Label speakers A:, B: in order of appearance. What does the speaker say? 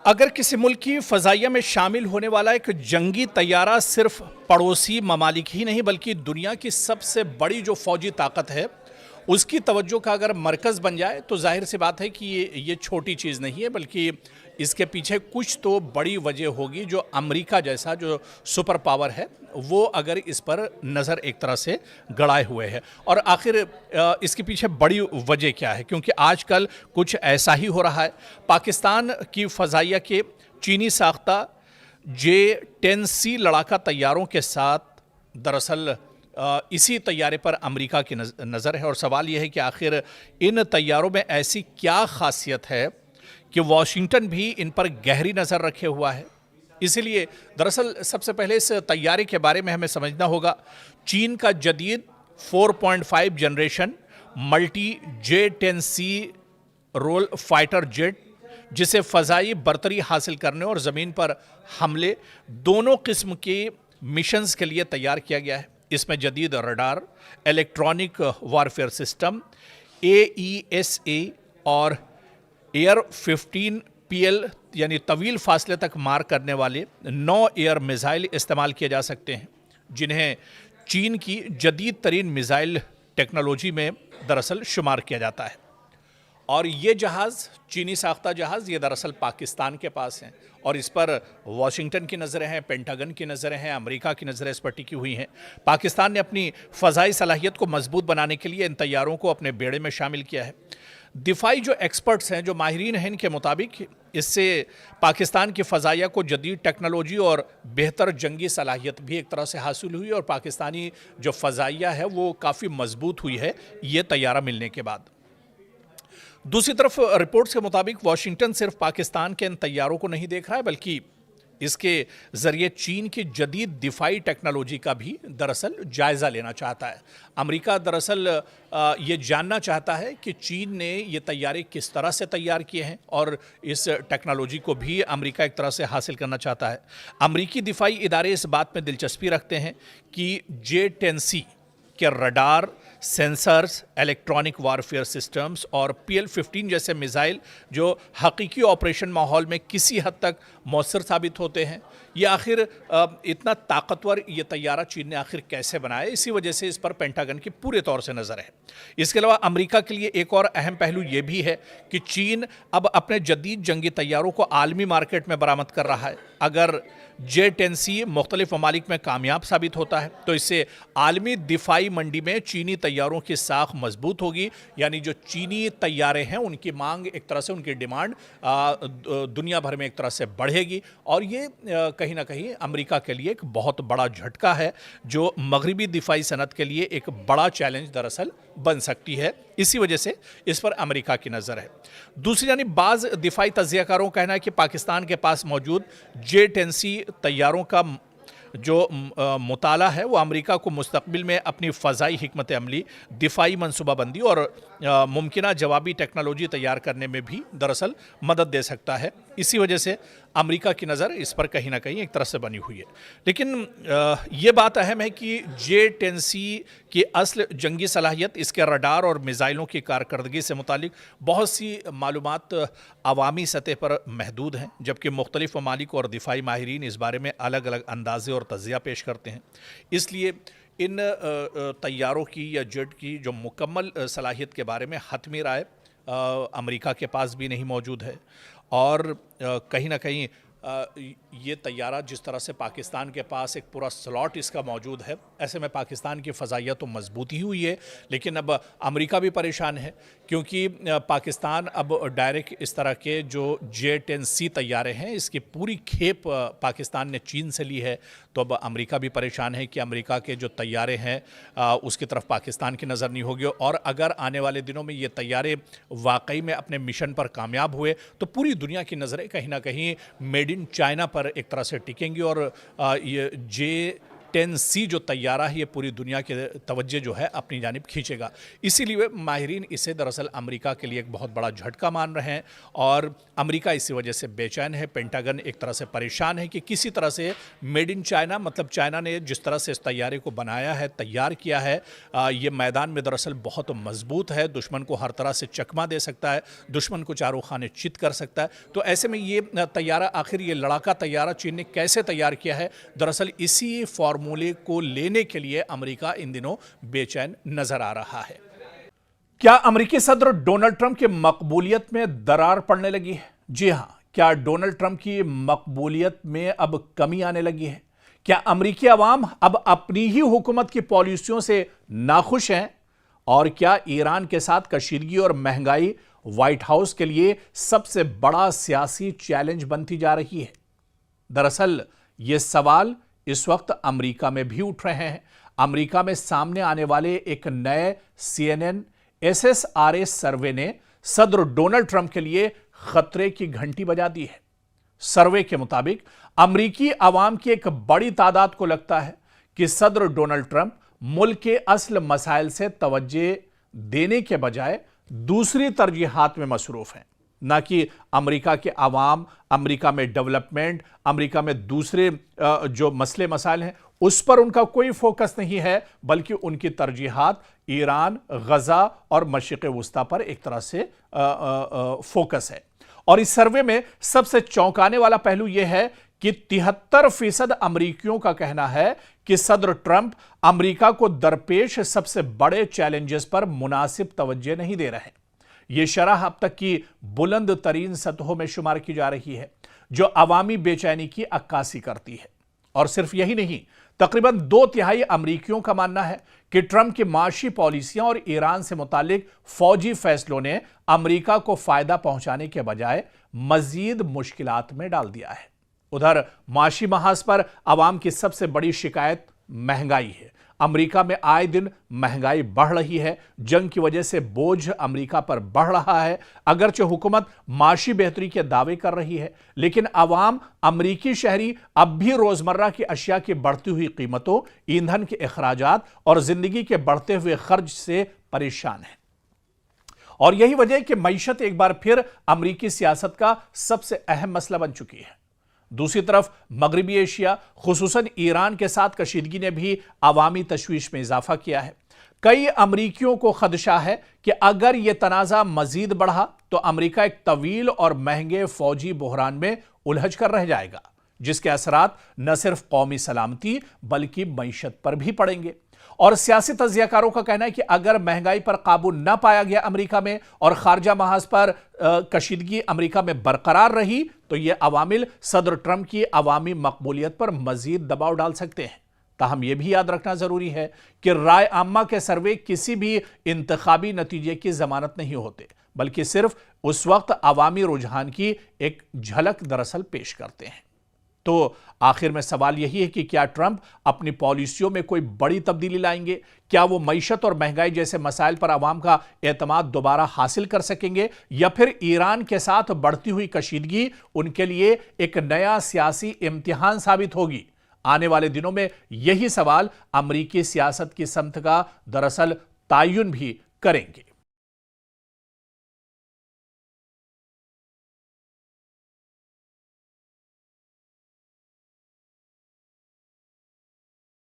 A: अगर किसी मुल्क की फ़ज़ाइया में शामिल होने वाला एक जंगी तैयारा सिर्फ पड़ोसी ममालिक ही नहीं बल्कि दुनिया की सबसे बड़ी जो फ़ौजी ताकत है उसकी तवज्जो का अगर मरकज़ बन जाए तो जाहिर सी बात है कि ये छोटी चीज़ नहीं है, बल्कि इसके पीछे कुछ तो बड़ी वजह होगी। जो अमेरिका जैसा जो सुपर पावर है वो अगर इस पर नज़र एक तरह से गड़ाए हुए है। और आखिर इसके पीछे बड़ी वजह क्या है, क्योंकि आजकल कुछ ऐसा ही हो रहा है। पाकिस्तान की फ़ज़ाइया के चीनी साख्ता J-10C लड़ाका तैयारों के साथ दरअसल इसी तैयारे पर अमेरिका की नज़र है। और सवाल यह है कि आखिर इन तैयारों में ऐसी क्या खासियत है कि वॉशिंगटन भी इन पर गहरी नज़र रखे हुआ है। इसीलिए दरअसल सबसे पहले इस तैयारे के बारे में हमें समझना होगा। चीन का जदीद 4.5 generation multi J-10C role fighter jet, जिसे फ़ज़ाई बरतरी हासिल करने और ज़मीन पर हमले दोनों किस्म के मिशंस के लिए तैयार किया गया है। इसमें जदीद radar, electronic warfare system, AESA और एयर 15 PL यानी तवील फासले तक मार करने वाले 9 एयर मिसाइल इस्तेमाल किए जा सकते हैं, जिन्हें चीन की जदीद तरीन मिसाइल टेक्नोलॉजी में दरअसल शुमार किया जाता है। और ये जहाज़, चीनी साख्ता जहाज़, ये दरअसल पाकिस्तान के पास हैं और इस पर वाशिंगटन की नज़रें हैं, पेंटागन की नज़रें हैं, अमेरिका की नज़रें इस पर टिकी हुई हैं। पाकिस्तान ने अपनी फ़ज़ाई सलाहियत को मजबूत बनाने के लिए इन तैयारों को अपने बेड़े में शामिल किया है। दिफाई जो एक्सपर्ट्स हैं, जो माहिरीन हैं, इनके मुताबिक इससे पाकिस्तान की फ़ज़ाइया को जदीद टेक्नोलॉजी और बेहतर जंगी सलाहियत भी एक तरह से हासिल हुई और पाकिस्तानी जो फ़ज़ाइया है वो काफ़ी मजबूत हुई है ये तैयारा मिलने के बाद। दूसरी तरफ रिपोर्ट्स के मुताबिक वाशिंगटन सिर्फ पाकिस्तान के इन तैयारों को नहीं देख रहा है, बल्कि इसके ज़रिए चीन की जदीद दिफाई टेक्नोलॉजी का भी दरअसल जायज़ा लेना चाहता है। अमेरिका दरअसल ये जानना चाहता है कि चीन ने ये तैयारे किस तरह से तैयार किए हैं और इस टेक्नोलॉजी को भी अमेरिका एक तरह से हासिल करना चाहता है। अमेरिकी दिफाई इदारे इस बात में दिलचस्पी रखते हैं कि J-10C के radar, sensors, electronic warfare systems और PL-15 जैसे मिसाइल जो हकीकी ऑपरेशन माहौल में किसी हद तक मौसर साबित होते हैं, ये आखिर इतना ताकतवर ये तैयारा चीन ने आखिर कैसे बनाया, इसी वजह से इस पर पेंटागन की पूरे तौर से नज़र है। इसके अलावा अमेरिका के लिए एक और अहम पहलू ये भी है कि चीन अब अपने जदीद जंगी तैयारों को आलमी मार्केट में बरामद कर रहा है। अगर J-10C मुख्तलिफ ममालिक में कामयाब साबित होता है तो इससे आलमी दिफाई मंडी में चीनी तैयारों की साख मजबूत होगी, यानी जो चीनी तैयारे हैं उनकी मांग एक तरह से, उनकी डिमांड दुनिया भर में एक तरह से बढ़ेगी। और ये कहीं ना कहीं अमेरिका के लिए एक बहुत बड़ा झटका है जो मगरबी दिफाई सनत के लिए एक बड़ा चैलेंज दरअसल बन सकती है। इसी वजह से इस पर अमेरिका की नज़र है। दूसरी जानिब बाज़ दिफाई तज्ज़ियाकारों का कहना है कि पाकिस्तान के पास मौजूद J-10C तैयारों का जो मुताला है वो अमेरिका को मुस्तकबिल में अपनी फ़ज़ाई हिकमत अमली, दिफाई मनसूबाबंदी और मुमकिना जवाबी टेक्नोलॉजी तैयार करने में भी दरअसल मदद दे सकता है। इसी वजह से अमेरिका की नज़र इस पर कहीं ना कहीं एक तरह से बनी हुई है। लेकिन ये बात अहम है कि J-10C की असल जंगी सलाहियत इसके रडार और मिसाइलों की कारकर्दगी से मुतालिक बहुत सी मालूमात अवामी सतह पर महदूद हैं, जबकि मुख्तलिफ ममालिक और दिफाई माहिरीन इस बारे में अलग अलग अंदाजे और तज़िया पेश करते हैं। इसलिए इन तैयारों की या जेट की जो मुकम्मल सलाहियत के बारे में हतमी राय अमेरिका के पास भी नहीं मौजूद है। और कहीं ना कहीं ये तैयारा जिस तरह से पाकिस्तान के पास एक पूरा स्लॉट इसका मौजूद है, ऐसे में पाकिस्तान की फ़ज़ाइया तो मजबूत ही हुई है, लेकिन अब अमेरिका भी परेशान है क्योंकि पाकिस्तान अब डायरेक्ट इस तरह के जो J-10C तैयारे हैं इसकी पूरी खेप पाकिस्तान ने चीन से ली है। तो अब अमेरिका भी परेशान है कि अमेरिका के जो तैयारे हैं उसकी तरफ पाकिस्तान की नज़र नहीं होगी। और अगर आने वाले दिनों में ये तैयारे वाकई में अपने मिशन पर कामयाब हुए तो पूरी दुनिया की नज़रें कहीं ना कहीं मेड इन चाइना पर एक तरह से टिकेंगी और ये 10C जो तैयारा है ये पूरी दुनिया के तवज्जो जो है अपनी जानिब खींचेगा। इसीलिए माहिरीन इसे दरअसल अमेरिका के लिए एक बहुत बड़ा झटका मान रहे हैं और अमेरिका इसी वजह से बेचैन है। पेंटागन एक तरह से परेशान है कि किसी तरह से मेड इन चाइना, मतलब चाइना ने जिस तरह से इस तैयारे को बनाया है, तैयार किया है, ये मैदान में दरअसल बहुत मजबूत है, दुश्मन को हर तरह से चकमा दे सकता है, दुश्मन को चारों खाने चित कर सकता है। तो ऐसे में ये तैयारा, आखिर ये लड़ाका तैयारा चीन ने कैसे तैयार किया है, दरअसल इसी फॉर्मूले को लेने के लिए अमेरिका इन दिनों बेचैन नजर आ रहा है। क्या अमेरिकी सदर डोनाल्ड ट्रंप की मकबूलियत में दरार पड़ने लगी है? जी हां, क्या डोनाल्ड ट्रंप की मकबूलियत में अब कमी आने लगी है? क्या अमेरिकी अवाम अब अपनी ही हुकूमत की पॉलिसियों से नाखुश हैं? और क्या ईरान के साथ कशीदगी और महंगाई व्हाइट हाउस के लिए सबसे बड़ा सियासी चैलेंज बनती जा रही है? दरअसल ये सवाल इस वक्त अमेरिका में भी उठ रहे हैं। अमेरिका में सामने आने वाले एक नए CNN SSRA सर्वे ने सदर डोनाल्ड ट्रंप के लिए खतरे की घंटी बजा दी है। सर्वे के मुताबिक अमेरिकी अवाम की एक बड़ी तादाद को लगता है कि सदर डोनाल्ड ट्रंप मुल्क के असल मसाइल से तवज्जो देने के बजाय दूसरी तरजीहात में मसरूफ हैं। ना कि अमेरिका के अवाम, अमेरिका में डेवलपमेंट, अमेरिका में दूसरे जो मसले मसाइल हैं उस पर उनका कोई फोकस नहीं है, बल्कि उनकी तरजीहात ईरान, गजा और मशरिक़ वुस्ता पर एक तरह से फोकस है। और इस सर्वे में सबसे चौंकाने वाला पहलू यह है कि 73% अमेरिकियों का कहना है कि सदर ट्रंप अमेरिका को दरपेश सबसे बड़े चैलेंजेस पर मुनासिब तवज्जो नहीं दे रहे। यह शरह अब तक की बुलंद तरीन सतहों में शुमार की जा रही है, जो अवामी बेचैनी की अक्कासी करती है। और सिर्फ यही नहीं, तकरीबन 2/3 अमेरिकियों का मानना है कि ट्रंप की माशी पॉलिसियां और ईरान से मुतालिक फौजी फैसलों ने अमेरिका को फायदा पहुंचाने के बजाय मजीद मुश्किलात में डाल दिया है। उधर माशी महाज पर अवाम की सबसे बड़ी शिकायत महंगाई है। अमेरिका में आए दिन महंगाई बढ़ रही है। जंग की वजह से बोझ अमेरिका पर बढ़ रहा है। अगरचे हुकूमत माशी बेहतरी के दावे कर रही है, लेकिन अवाम, अमेरिकी शहरी अब भी रोजमर्रा की अशिया की बढ़ती हुई कीमतों, ईंधन के अखराजात और जिंदगी के बढ़ते हुए खर्च से परेशान है। और यही वजह है कि मईशत एक बार फिर अमेरिकी सियासत का सबसे अहम मसला बन चुकी है। दूसरी तरफ मगरबी एशिया, खुसूसन ईरान के साथ कशीदगी ने भी अवामी तशवीश में इजाफा किया है। कई अमरीकियों को खदशा है कि अगर यह तनाज़ा मजीद बढ़ा तो अमेरिका एक तवील और महंगे फौजी बहरान में उलझ कर रह जाएगा, जिसके असरात न सिर्फ कौमी सलामती बल्कि मईशत पर भी पड़ेंगे। और सियासी तज्जियाकारों का कहना है कि अगर महंगाई पर काबू न पाया गया अमेरिका में और खारजा महाज पर कशीदगी अमेरिका में बरकरार रही तो यह अवामिल सदर ट्रंप की अवामी मकबूलियत पर मजीद दबाव डाल सकते हैं। ताहम यह भी याद रखना जरूरी है कि राय आम्मा के सर्वे किसी भी इंतखाबी नतीजे की जमानत नहीं होते, बल्कि सिर्फ उस वक्त अवामी रुझान की एक झलक दरअसल पेश करते हैं। तो आखिर में सवाल यही है कि क्या ट्रंप अपनी पॉलिसियों में कोई बड़ी तब्दीली लाएंगे? क्या वो मईशत और महंगाई जैसे मसाइल पर आवाम का एतमाद दोबारा हासिल कर सकेंगे, या फिर ईरान के साथ बढ़ती हुई कशीदगी उनके लिए एक नया सियासी इम्तिहान साबित होगी? आने वाले दिनों में यही सवाल अमेरिकी सियासत की समत का दरअसल तायुन भी करेंगे।